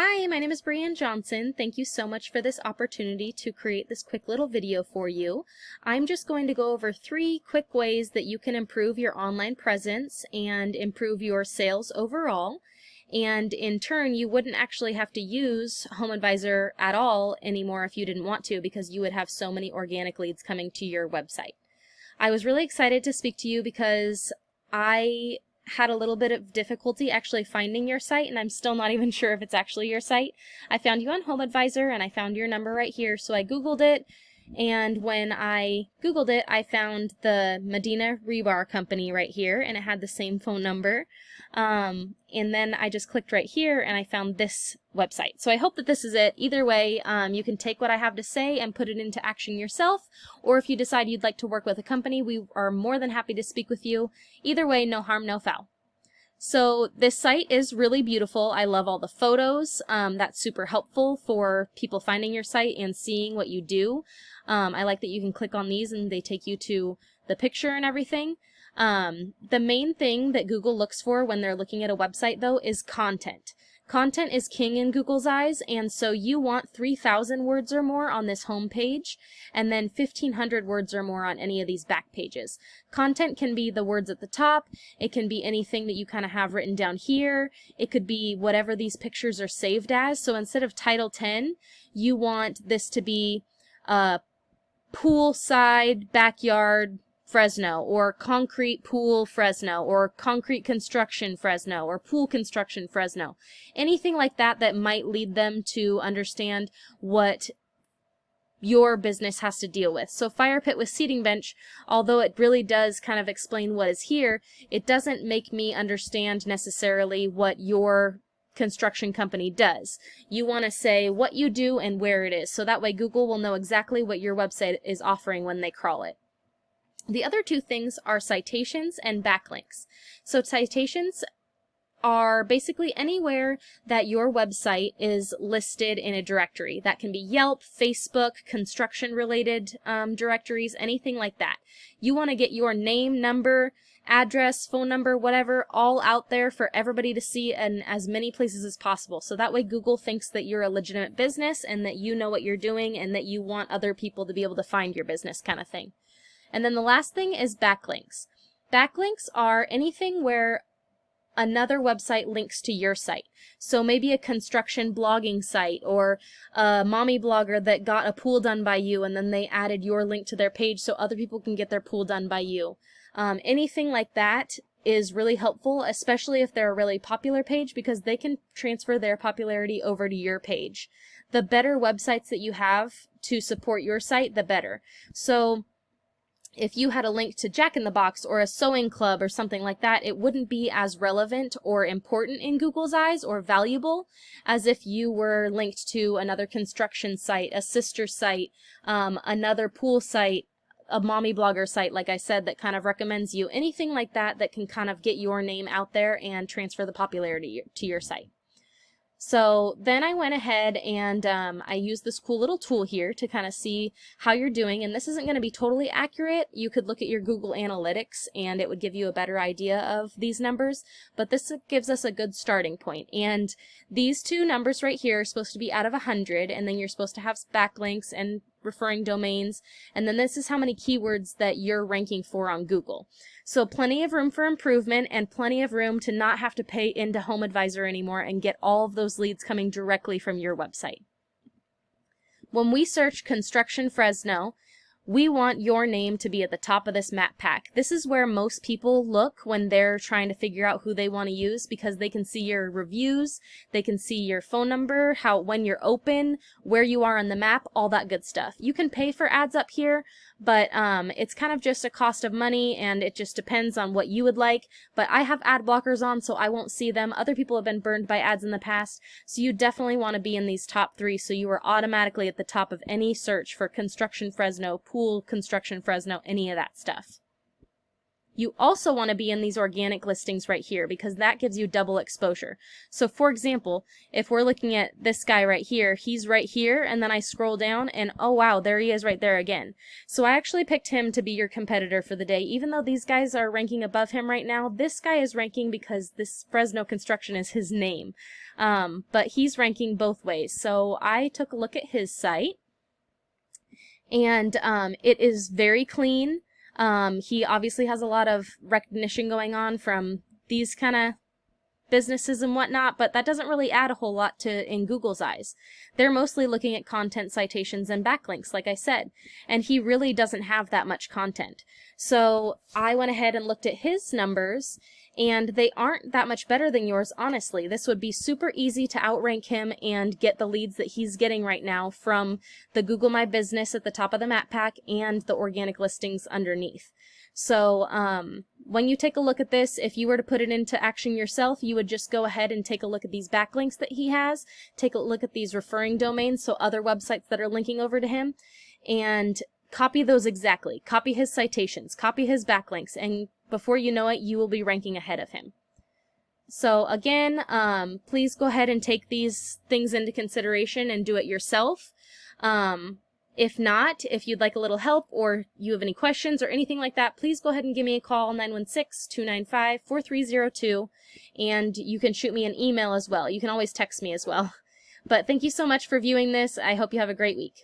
Hi, my name is Brianne Johnson. Thank you so much for this opportunity to create this quick little video for you. I'm just going to go over 3 quick ways that you can improve your online presence and improve your sales overall. And in turn, you wouldn't actually have to use HomeAdvisor at all anymore if you didn't want to, because you would have so many organic leads coming to your website. I was really excited to speak to you because I had a little bit of difficulty actually finding your site, and I'm still not even sure if it's actually your site. I found you on HomeAdvisor and I found your number right here, so I Googled it, and when I Googled it, I found the Medina rebar company right here, and it had the same phone number. And then I just clicked right here and I found this website. So I hope that this is it. Either way, you can take what I have to say and put it into action yourself, or if you decide you'd like to work with a company, we are more than happy to speak with you. Either way, no harm, no foul. So this site is really beautiful. I love all the photos. That's super helpful for people finding your site and seeing what you do. I like that you can click on these and they take you to the picture and everything. The main thing that Google looks for when they're looking at a website, though, is content. Content is king in Google's eyes, and so you want 3,000 words or more on this home page, and then 1,500 words or more on any of these back pages. Content can be the words at the top, it can be anything that you kind of have written down here, it could be whatever these pictures are saved as. So instead of Title 10, you want this to be poolside backyard Fresno, or concrete pool Fresno, or concrete construction Fresno, or pool construction Fresno. Anything like that that might lead them to understand what your business has to deal with. So fire pit with seating bench, although it really does kind of explain what is here, it doesn't make me understand necessarily what your construction company does. You want to say what you do and where it is, so that way Google will know exactly what your website is offering when they crawl it. The other 2 things are citations and backlinks. So citations are basically anywhere that your website is listed in a directory. That can be Yelp, Facebook, construction-related directories, anything like that. You want to get your name, number, address, phone number, whatever, all out there for everybody to see in as many places as possible. So that way Google thinks that you're a legitimate business and that you know what you're doing and that you want other people to be able to find your business, kind of thing. And then the last thing is backlinks. Backlinks are anything where another website links to your site. So maybe a construction blogging site, or a mommy blogger that got a pool done by you and then they added your link to their page so other people can get their pool done by you. Anything like that is really helpful, especially if they're a really popular page, because they can transfer their popularity over to your page. The better websites that you have to support your site, the better. So if you had a link to Jack in the Box or a sewing club or something like that, it wouldn't be as relevant or important in Google's eyes or valuable as if you were linked to another construction site, a sister site, another pool site, a mommy blogger site, like I said, that kind of recommends you. Anything like that that can kind of get your name out there and transfer the popularity to your site. So then I went ahead and I used this cool little tool here to kind of see how you're doing. And this isn't going to be totally accurate. You could look at your Google Analytics and it would give you a better idea of these numbers. But this gives us a good starting point. And these 2 numbers right here are supposed to be out of 100. And then you're supposed to have backlinks and referring domains, and then this is how many keywords that you're ranking for on Google. So plenty of room for improvement and plenty of room to not have to pay into HomeAdvisor anymore and get all of those leads coming directly from your website. When we search Construction Fresno, we want your name to be at the top of this map pack. This is where most people look when they're trying to figure out who they want to use, because they can see your reviews, they can see your phone number, when you're open, where you are on the map, all that good stuff. You can pay for ads up here, but it's kind of just a cost of money, and it just depends on what you would like. But I have ad blockers on, so I won't see them. Other people have been burned by ads in the past, so you definitely want to be in these top 3 so you are automatically at the top of any search for Construction Fresno, Pool Construction Fresno, any of that stuff. you also want to be in these organic listings right here because that gives you double exposure. So for example, if we're looking at this guy right here, he's right here, and then I scroll down and oh wow, there he is right there again. So I actually picked him to be your competitor for the day. Even though these guys are ranking above him right now, this guy is ranking because this Fresno Construction is his name. But he's ranking both ways. So I took a look at his site, and it is very clean. He obviously has a lot of recognition going on from these kind of businesses and whatnot, but that doesn't really add a whole lot to in Google's eyes. They're mostly looking at content citations and backlinks, like I said, and he really doesn't have that much content. So I went ahead and looked at his numbers, and they aren't that much better than yours, honestly. This would be super easy to outrank him and get the leads that he's getting right now from the Google My Business at the top of the map pack and the organic listings underneath. So when you take a look at this, if you were to put it into action yourself, you would just go ahead and take a look at these backlinks that he has, take a look at these referring domains, so other websites that are linking over to him, and copy those exactly. Copy his citations, copy his backlinks, and before you know it, you will be ranking ahead of him. So again, please go ahead and take these things into consideration and do it yourself. If not, if you'd like a little help or you have any questions or anything like that, please go ahead and give me a call, 916-295-4302, and you can shoot me an email as well. You can always text me as well. But thank you so much for viewing this. I hope you have a great week.